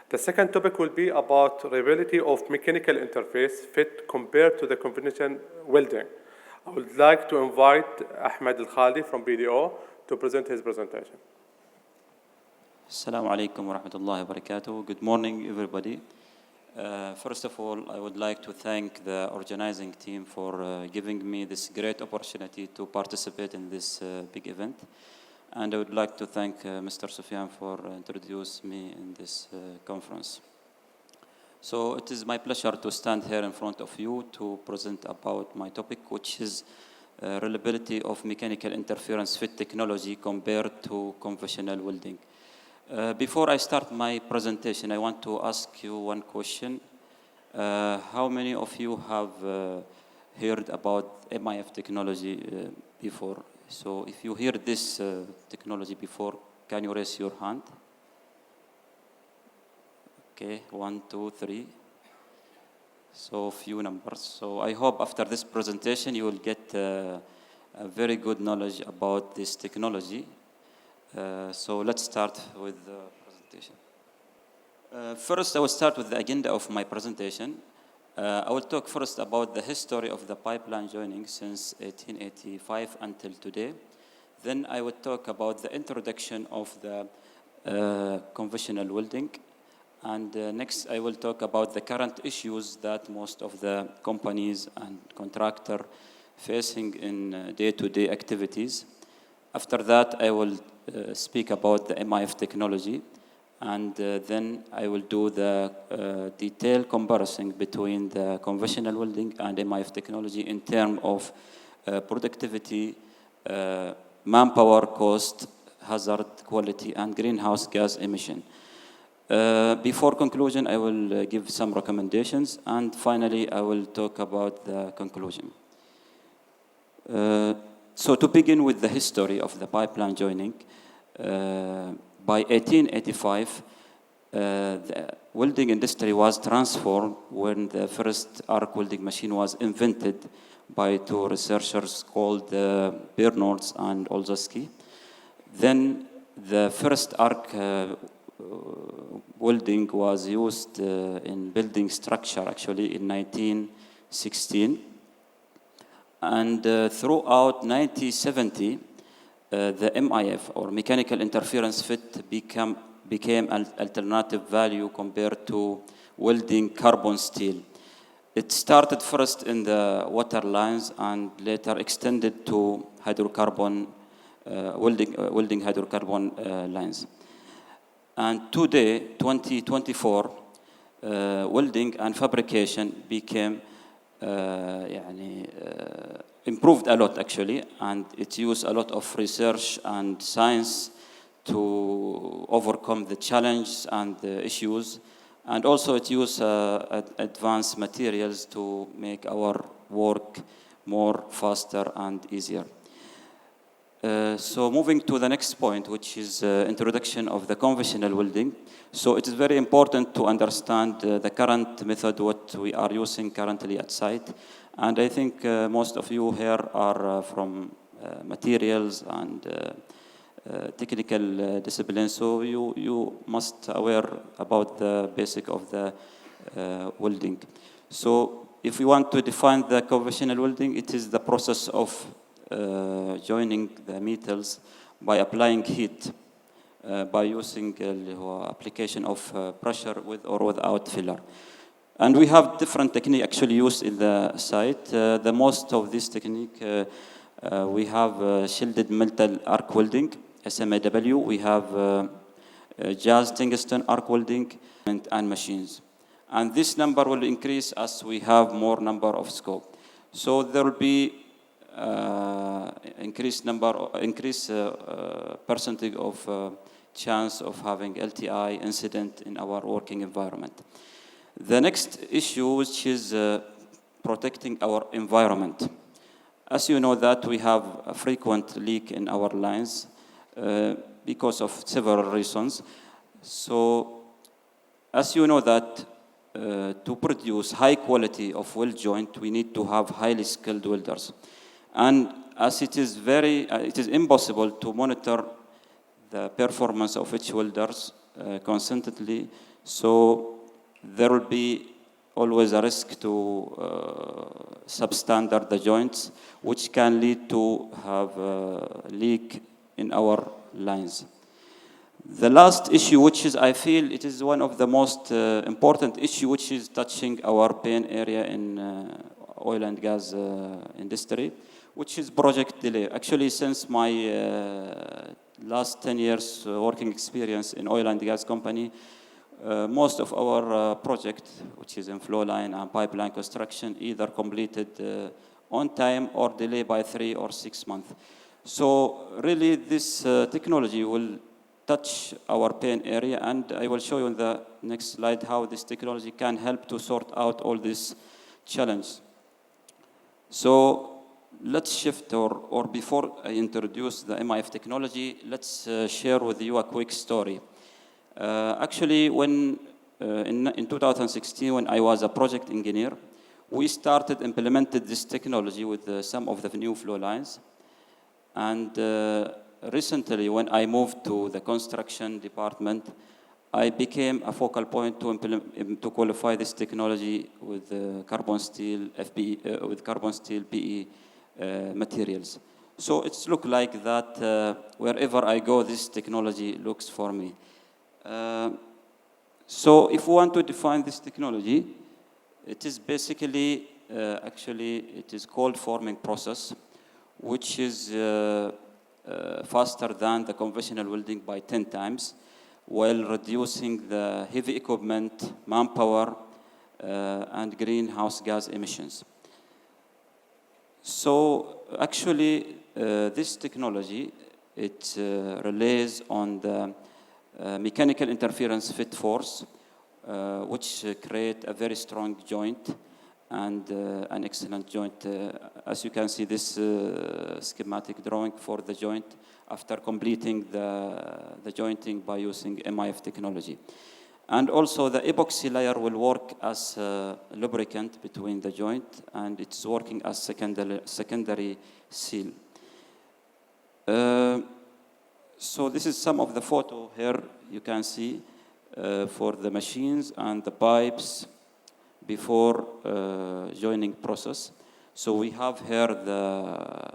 The second topic will be about reliability of mechanical interface fit compared to the conventional welding. I would like to invite Ahmed Al-Khaldi from BDO to present his presentation. Assalamu alaikum wa rahmatullahi wa barakatuh. Good morning, everybody. First of all, I would like to thank the organizing team for giving me this great opportunity to participate in this big event. And I would like to thank Mr. Sufyan for introducing me in this conference. So it is my pleasure to stand here in front of you to present about my topic, which is reliability of mechanical interference fit technology compared to conventional welding. Before I start my presentation, I want to ask you one question. How many of you have heard about MIF technology before? So if you hear this technology before, can you raise your hand? Okay, 1, 2, 3. So few numbers. So I hope after this presentation you will get a very good knowledge about this technology. So let's start with the presentation. First, I will start with the agenda of my presentation. I will talk first about the history of the pipeline joining since 1885 until today. Then I will talk about the introduction of the conventional welding. And next, I will talk about the current issues that most of the companies and contractors facing in day-to-day activities. After that, I will speak about the MIF technology. And then I will do the detailed comparison between the conventional welding and MIF technology in terms of productivity, manpower cost, hazard quality, and greenhouse gas emission. Before conclusion, I will give some recommendations, and finally, I will talk about the conclusion. So to begin with the history of the pipeline joining, by 1885, the welding industry was transformed when the first arc welding machine was invented by two researchers called Bernoulli and Olszewski. Then the first arc welding was used in building structure actually in 1916. And throughout 1970, the MIF, or mechanical interference fit, became an alternative value compared to welding carbon steel. It started first in the water lines and later extended to hydrocarbon, welding hydrocarbon lines. And today, 2024, welding and fabrication became improved a lot actually, and it used a lot of research and science to overcome the challenges and the issues, and also it used advanced materials to make our work more faster and easier. So moving to the next point, which is introduction of the conventional welding. So it is very important to understand the current method, what we are using currently at site. And I think most of you here are from materials and technical disciplines, so you must aware about the basic of the welding. So if we want to define the conventional welding, it is the process of joining the metals by applying heat, by using application of pressure with or without filler. And we have different technique actually used in the site. The most of this technique, we have shielded metal arc welding, SMAW. We have gas tungsten arc welding and machines. And this number will increase as we have more number of scope. So there will be increased percentage of chance of having LTI incident in our working environment. The next issue, which is protecting our environment. As you know that we have a frequent leak in our lines because of several reasons. So as you know that to produce high quality of weld joint, we need to have highly skilled welders. And as it is impossible to monitor the performance of each welders consistently, So there will be always a risk to substandard the joints, which can lead to have a leak in our lines. The last issue, which is, I feel, it is one of the most important issue, which is touching our pain area in oil and gas industry, which is project delay. Actually, since my last 10 years working experience in oil and gas company, most of our project, which is in flow line and pipeline construction, either completed on time or delayed by 3 or 6 months. So really, this technology will touch our pain area, and I will show you in the next slide how this technology can help to sort out all these challenges. So let's shift, or before I introduce the MIF technology, let's share with you a quick story. Actually, when in 2016, when I was a project engineer, we started implemented this technology with some of the new flow lines. And recently, when I moved to the construction department, I became a focal point to qualify this technology with carbon steel FPE, with carbon steel PE materials. So it's look like that wherever I go, this technology looks for me. So if we want to define this technology, it is basically, actually, it is cold forming process, which is faster than the conventional welding by 10 times, while reducing the heavy equipment, manpower, and greenhouse gas emissions. So actually, this technology, it relies on the mechanical interference fit force, which create a very strong joint and an excellent joint. As you can see, this schematic drawing for the joint after completing the jointing by using MIF technology. And also the epoxy layer will work as a lubricant between the joint, and it's working as secondary seal. So this is some of the photo here you can see for the machines and the pipes before joining process. So we have here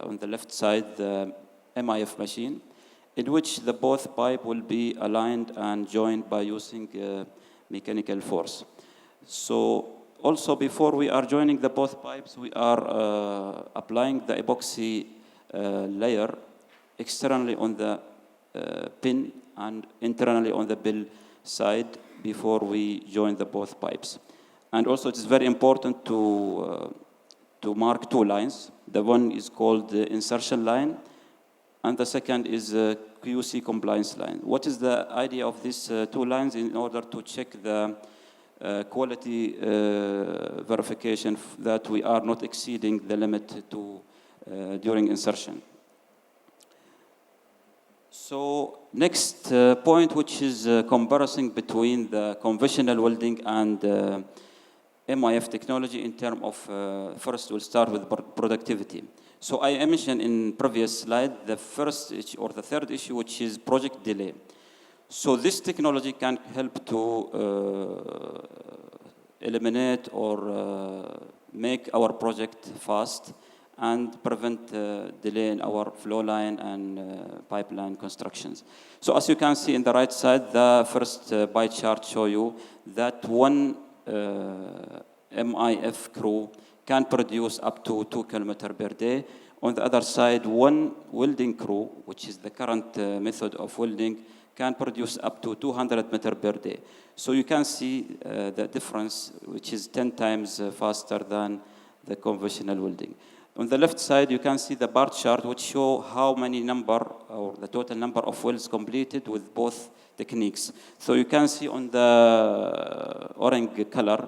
on the left side the MIF machine, in which the both pipe will be aligned and joined by using mechanical force. So also before we are joining the both pipes, we are applying the epoxy layer externally on the pin and internally on the bill side before we join the both pipes. And also it is very important to mark two lines. The one is called the insertion line, and the second is a QC compliance line. What is the idea of these two lines? In order to check the quality verification that we are not exceeding the limit to during insertion. So next point, which is comparison between the conventional welding and MIF technology in terms of, first we'll start with productivity. So I mentioned in previous slide the first issue or the third issue, which is project delay. So this technology can help to eliminate or make our project fast and prevent delay in our flow line and pipeline constructions. So as you can see in the right side, the first pie chart show you that one MIF crew can produce up to 2 kilometers per day. On the other side, one welding crew, which is the current method of welding, can produce up to 200 meters per day. So you can see the difference, which is 10 times faster than the conventional welding. On the left side, you can see the bar chart, which show how many number, or the total number of welds completed with both techniques. So you can see on the orange color,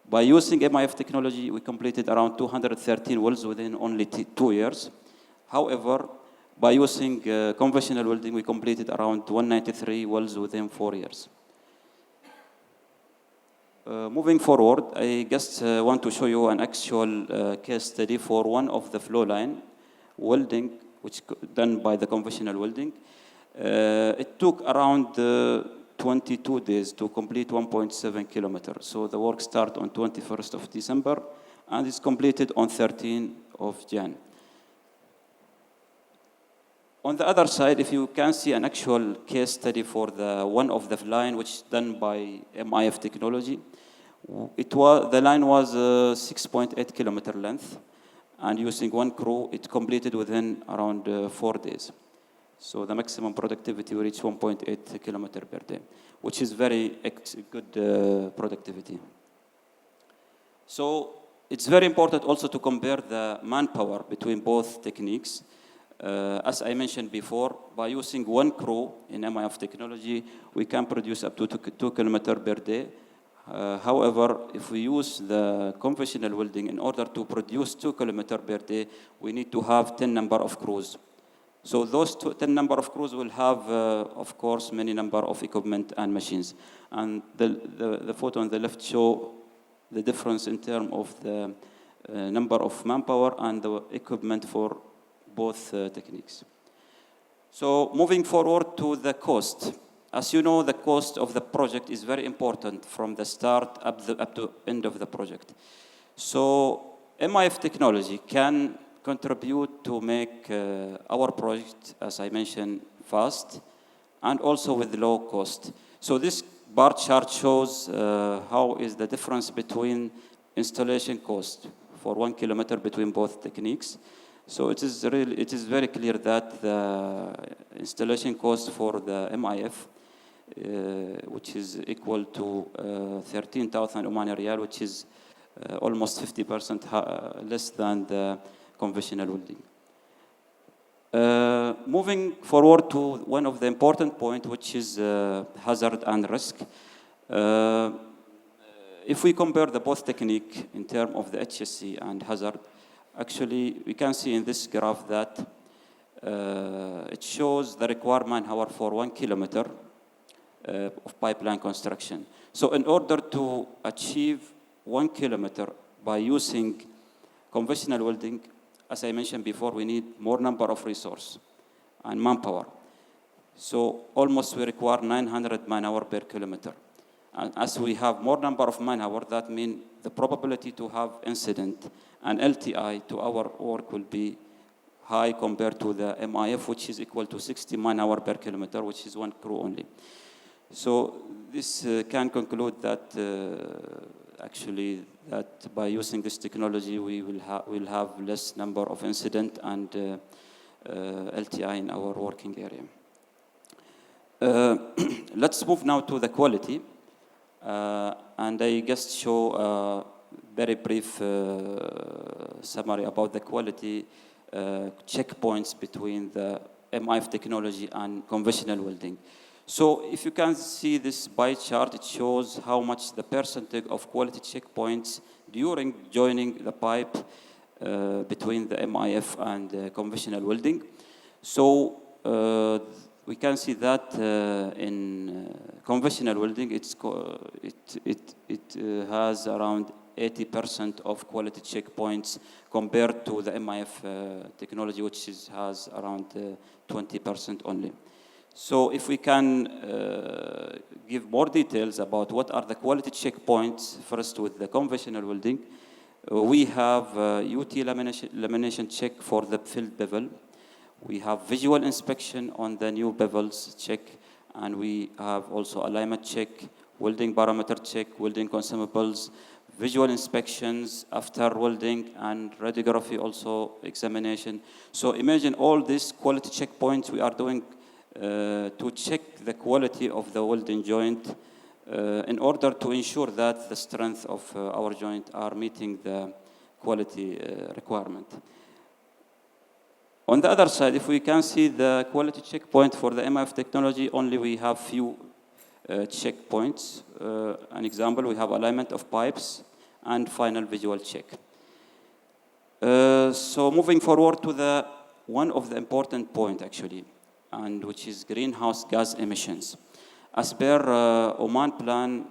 by using MIF technology, we completed around 213 welds within only 2 years. However, by using conventional welding, we completed around 193 welds within 4 years. Moving forward, I just want to show you an actual case study for one of the flow line welding, which done by the conventional welding. It took around 22 days to complete 1.7 kilometers. So the work starts on 21st of December and is completed on 13th of Jan. On the other side, if you can see an actual case study for the one of the line, which is done by MIF technology, the line was 6.8 kilometer length, and using one crew, it completed within around 4 days. So the maximum productivity will reach 1.8 kilometer per day, which is very good productivity. So it's very important also to compare the manpower between both techniques. As I mentioned before, by using one crew in MIF technology, we can produce up to 2 kilometers per day. However, if we use the conventional welding, in order to produce 2 kilometers per day, we need to have 10 number of crews. So those 10 number of crews will have, of course, many number of equipment and machines. And the photo on the left show the difference in terms of the number of manpower and the equipment for both techniques. So moving forward to the cost. As you know, the cost of the project is very important from the start up to end of the project. So MIF technology can contribute to make our project, as I mentioned, fast and also with low cost. So this bar chart shows how is the difference between installation cost for 1 kilometer between both techniques. So it is very clear that the installation cost for the MIF, which is equal to 13,000 Omani Riyal, which is almost 50% less than the conventional welding. Moving forward to one of the important points, which is hazard and risk. If we compare the both technique in terms of the HSC and hazard, actually, we can see in this graph that it shows the required manpower for 1 kilometer of pipeline construction. So in order to achieve 1 kilometer by using conventional welding, as I mentioned before, we need more number of resource and manpower. So almost we require 900 man-hour per kilometer. And as we have more number of man-hour, that means the probability to have incident and LTI to our work will be high compared to the MIF, which is equal to 60 man-hour per kilometer, which is one crew only. So this can conclude that actually that by using this technology, we will have less number of incident and LTI in our working area. Let's move now to the quality. And I just show a very brief summary about the quality checkpoints between the MIF technology and conventional welding. So if you can see this pie chart, it shows how much the percentage of quality checkpoints during joining the pipe between the MIF and conventional welding. So we can see that in conventional welding, it has around 80% of quality checkpoints compared to the MIF technology, which has around 20% only. So if we can give more details about what are the quality checkpoints, first with the conventional welding, we have UT lamination check for the filled bevel. We have visual inspection on the new bevels check, and we have also alignment check, welding parameter check, welding consumables, visual inspections after welding, and radiography also examination. So imagine all these quality checkpoints we are doing to check the quality of the welding joint in order to ensure that the strength of our joint are meeting the quality requirement. On the other side, if we can see the quality checkpoint for the MIF technology, only we have few checkpoints. An example, we have alignment of pipes and final visual check. So moving forward to one of the important point actually, and which is greenhouse gas emissions. As per Oman plan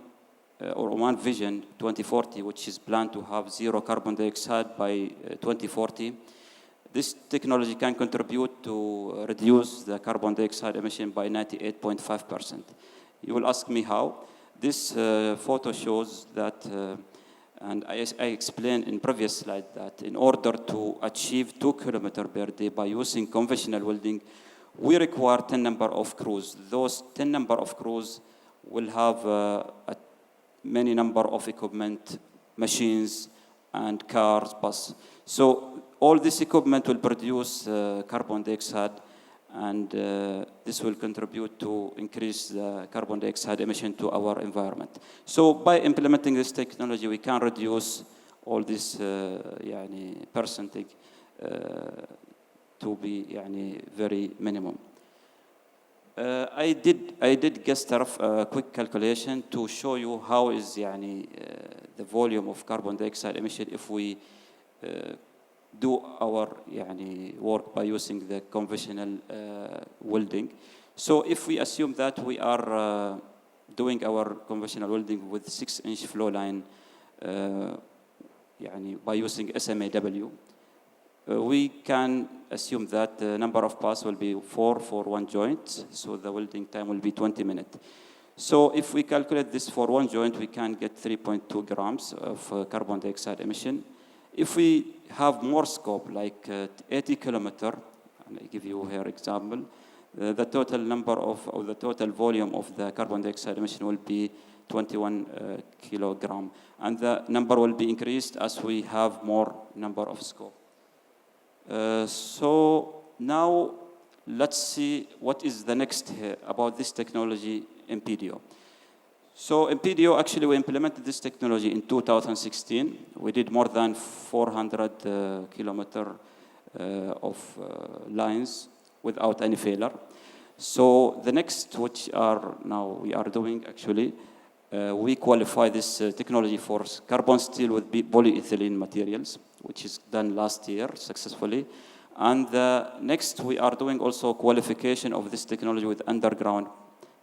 or Oman Vision 2040, which is planned to have zero carbon dioxide by 2040, this technology can contribute to reduce the carbon dioxide emission by 98.5%. You will ask me how. This photo shows that, and I explained in previous slide that in order to achieve 2 kilometers per day by using conventional welding, we require 10 number of crews. Those 10 number of crews will have a many number of equipment, machines, and cars, bus. So all this equipment will produce carbon dioxide, and this will contribute to increase the carbon dioxide emission to our environment. So by implementing this technology, we can reduce all this percentage to be very minimum. I did just a quick calculation to show you how is the volume of carbon dioxide emission if we do our work by using the conventional welding. So if we assume that we are doing our conventional welding with 6-inch flow line by using SMAW, we can assume that the number of pass will be 4 for one joint, so the welding time will be 20 minutes. So if we calculate this for one joint, we can get 3.2 grams of carbon dioxide emission. If we have more scope, like 80 kilometers, and I give you here example, the total number of, or the total volume of the carbon dioxide emission will be 21 kilogram. And the number will be increased as we have more number of scope. So now let's see what is the next about this technology in PDO. So in PDO, actually, we implemented this technology in 2016. We did more than 400 kilometers of lines without any failure. So the next, which are now we are doing actually, we qualify this technology for carbon steel with polyethylene materials, which is done last year successfully. And next, we are doing also qualification of this technology with underground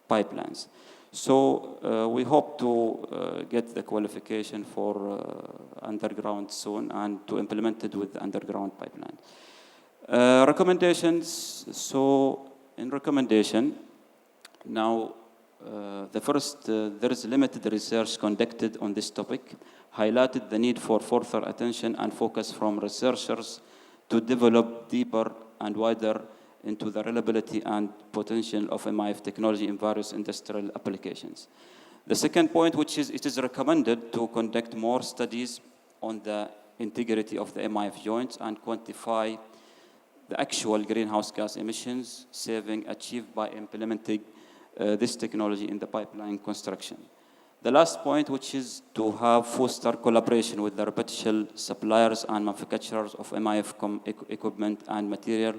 pipelines. So we hope to get the qualification for underground soon and to implement it with underground pipeline. Recommendations. So in recommendation, now the first, there is limited research conducted on this topic, highlighted the need for further attention and focus from researchers to develop deeper and wider into the reliability and potential of MIF technology in various industrial applications. The second point, which is it is recommended to conduct more studies on the integrity of the MIF joints and quantify the actual greenhouse gas emissions saving achieved by implementing this technology in the pipeline construction. The last point, which is to have foster collaboration with the reputable suppliers and manufacturers of MIF equipment and material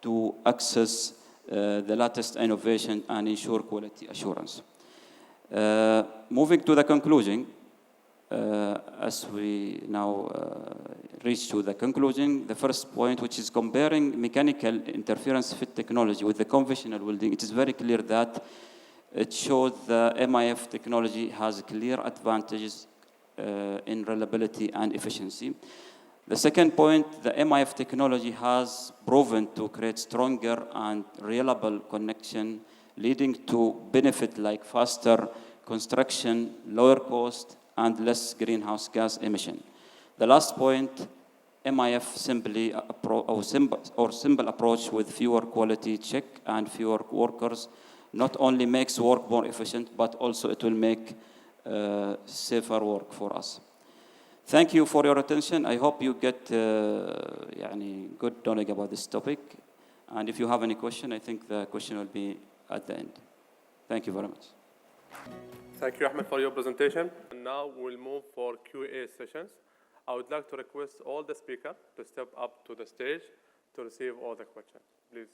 to access the latest innovation and ensure quality assurance. Moving to the conclusion, as we now reach to the conclusion, the first point, which is comparing mechanical interference fit technology with the conventional welding, it is very clear that it shows the MIF technology has clear advantages in reliability and efficiency. The second point, the MIF technology has proven to create stronger and reliable connection, leading to benefit like faster construction, lower cost, and less greenhouse gas emission. The last point, MIF simple approach with fewer quality check and fewer workers not only makes work more efficient, but also it will make safer work for us. Thank you for your attention. I hope you get good knowledge about this topic. And if you have any question, I think the question will be at the end. Thank you very much. Thank you, Ahmed, for your presentation. And now we'll move for Q&A sessions. I would like to request all the speakers to step up to the stage to receive all the questions, please.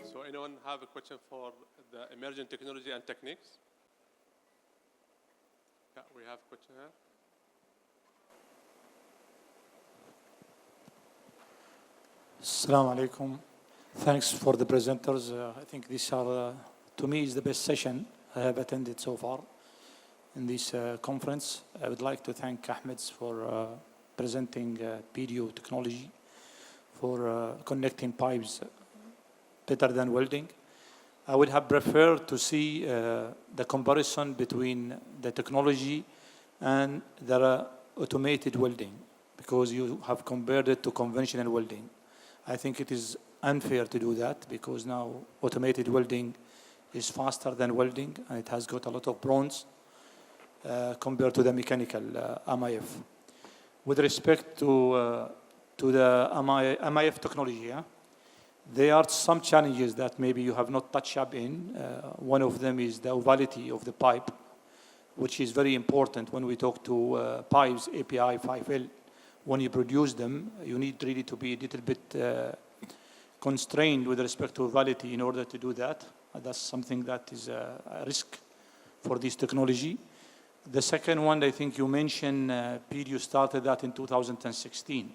So anyone have a question for the emerging technology and techniques? Yeah, we have a question here. Assalamu alaikum. Thanks for the presenters. I think these are, to me, is the best session I have attended so far in this conference. I would like to thank Ahmed for presenting PDO technology for connecting pipes better than welding. I would have preferred to see the comparison between the technology and the automated welding, because you have compared it to conventional welding. I think it is unfair to do that, because now automated welding is faster than welding, and it has got a lot of bronze compared to the mechanical MIF. With respect to the MIF technology, yeah, there are some challenges that maybe you have not touched up in. One of them is the ovality of the pipe, which is very important when we talk to pipes, API 5L. When you produce them, you need really to be a little bit constrained with respect to ovality in order to do that. That's something that is a risk for this technology. The second one, I think you mentioned, PDU started that in 2016.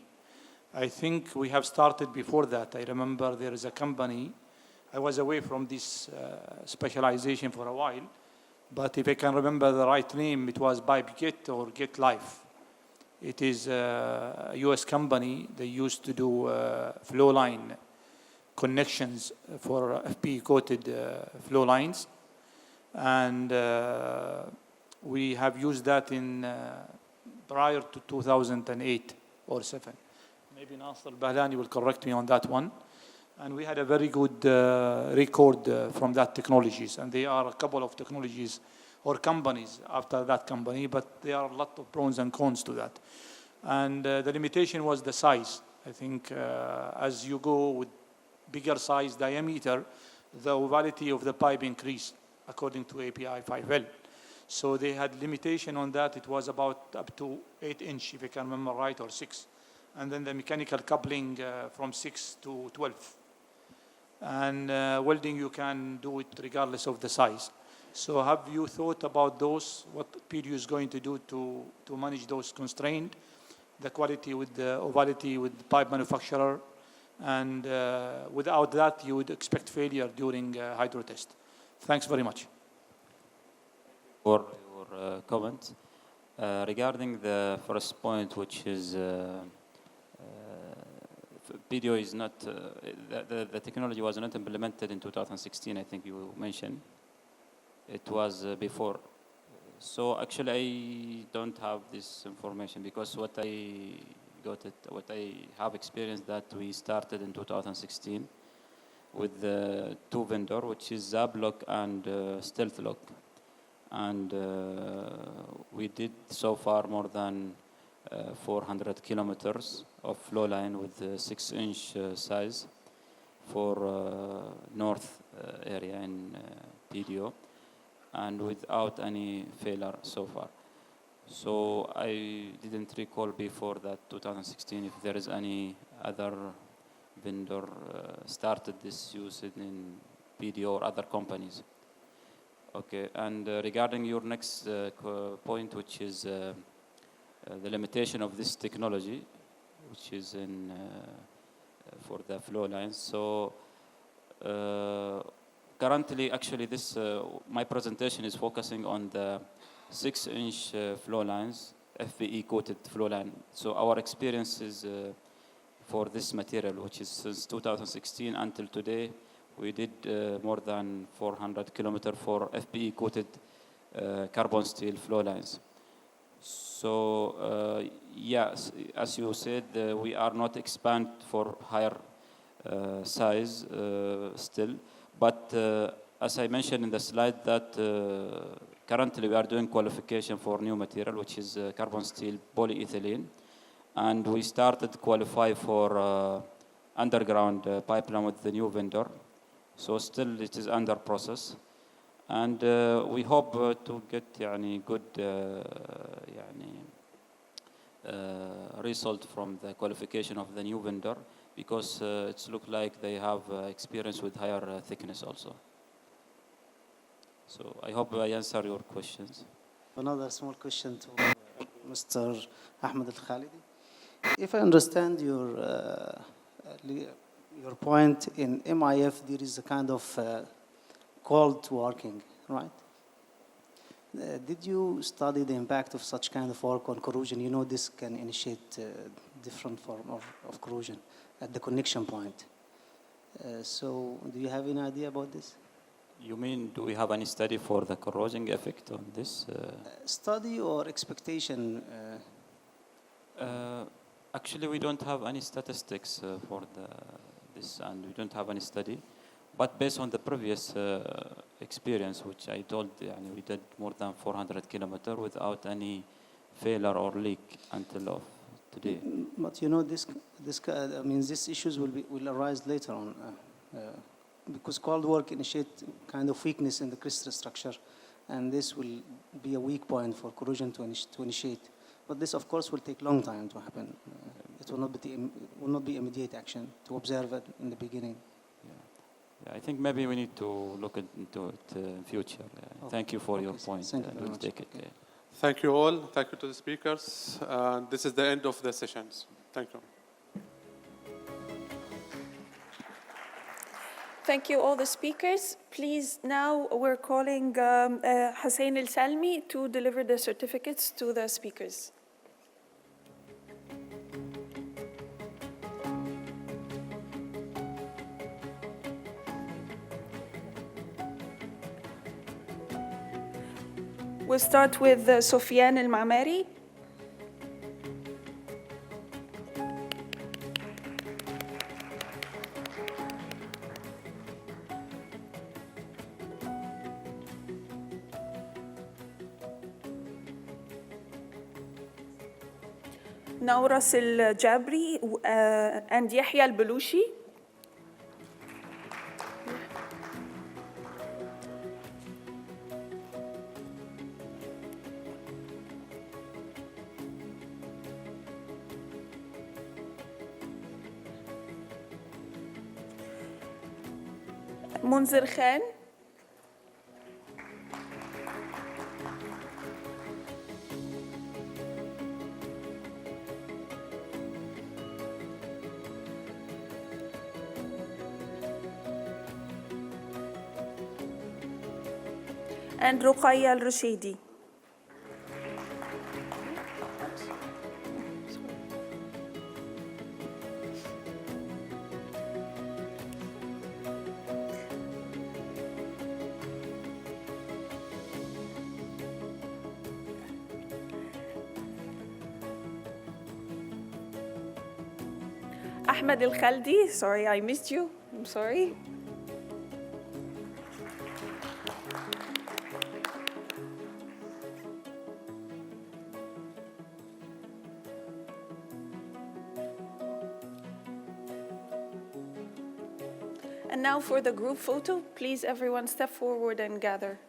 I think we have started before that. I remember there is a company, I was away from this specialization for a while, but if I can remember the right name, it was BibeGet or Get Life. It is a US company. They used to do flow line connections for FP coated flow lines. And we have used that in prior to 2008 or 7. Maybe Nasser Bahlani will correct me on that one. And we had a very good record from that technologies. And there are a couple of technologies or companies after that company, but there are a lot of pros and cons to that. And the limitation was the size. I think as you go with bigger size diameter, the ovality of the pipe increased according to API 5L. So they had limitation on that. It was about up to 8 inch, if I can remember right, or 6. And then the mechanical coupling from 6 to 12. And welding, you can do it regardless of the size. So have you thought about those, what PDU is going to do to manage those constraints, the quality with the ovality with the pipe manufacturer, and without that, you would expect failure during hydro test? Thanks very much. For your comment. Regarding the first point, which is PDO is not, the technology was not implemented in 2016, I think you mentioned. It was before. So actually I don't have this information, because what I have experienced that we started in 2016 with the 2 vendor, which is Zablock and Stealth Lock. And we did so far more than 400 kilometers of flow line with 6-inch size for north area in PDO, and without any failure so far. So I didn't recall before that 2016 if there is any other vendor started this usage in PDO or other companies. Okay, and regarding your next point, which is the limitation of this technology, which is in for the flow lines. So currently, actually, this my presentation is focusing on the 6-inch flow lines, FBE coated flow line. So our experience is for this material, which is since 2016 until today, we did more than 400 kilometers for FBE coated carbon steel flow lines. So yes, as you said, we are not expand for higher size still, but as I mentioned in the slide that currently we are doing qualification for new material, which is carbon steel polyethylene, and we started qualify for underground pipeline with the new vendor. So still it is under process, and we hope to get good result from the qualification of the new vendor, because it's look like they have experience with higher thickness also. So I hope I answer your questions. Another small question to Mr. Ahmed Al-Khalidi. If I understand your point, in MIF there is a kind of cold working, right? Did you study the impact of such kind of work on corrosion? You know this can initiate different form of corrosion at the connection point. So do you have any idea about this? You mean, do we have any study for the corrosion effect on this? Study or expectation? Actually, we don't have any statistics for this, and we don't have any study. But based on the previous experience, which I told, we did more than 400 kilometers without any failure or leak until of today. But you know, these issues will arise later on, because cold work initiate kind of weakness in the crystal structure, and this will be a weak point for corrosion to initiate. But this, of course, will take long time to happen. It will not be immediate action to observe it in the beginning. Yeah, I think maybe we need to look into it in future. Okay. Thank you for your point. Thank you very We'll much. take it. Okay. Thank you all. Thank you to the speakers. This is the end of the sessions. Thank you. Thank you, all the speakers. Please, now we're calling Hussein El-Salmi to deliver the certificates to the speakers. We'll start with Sofiane El-Mamari. Nauras El-Jabri and Yahya Al-Belushi. Munzir Khan. And Ruqayya Al-Rushidi. Ahmed Al-Khaldi, sorry I missed you, I'm sorry. And now for the group photo, please everyone step forward and gather.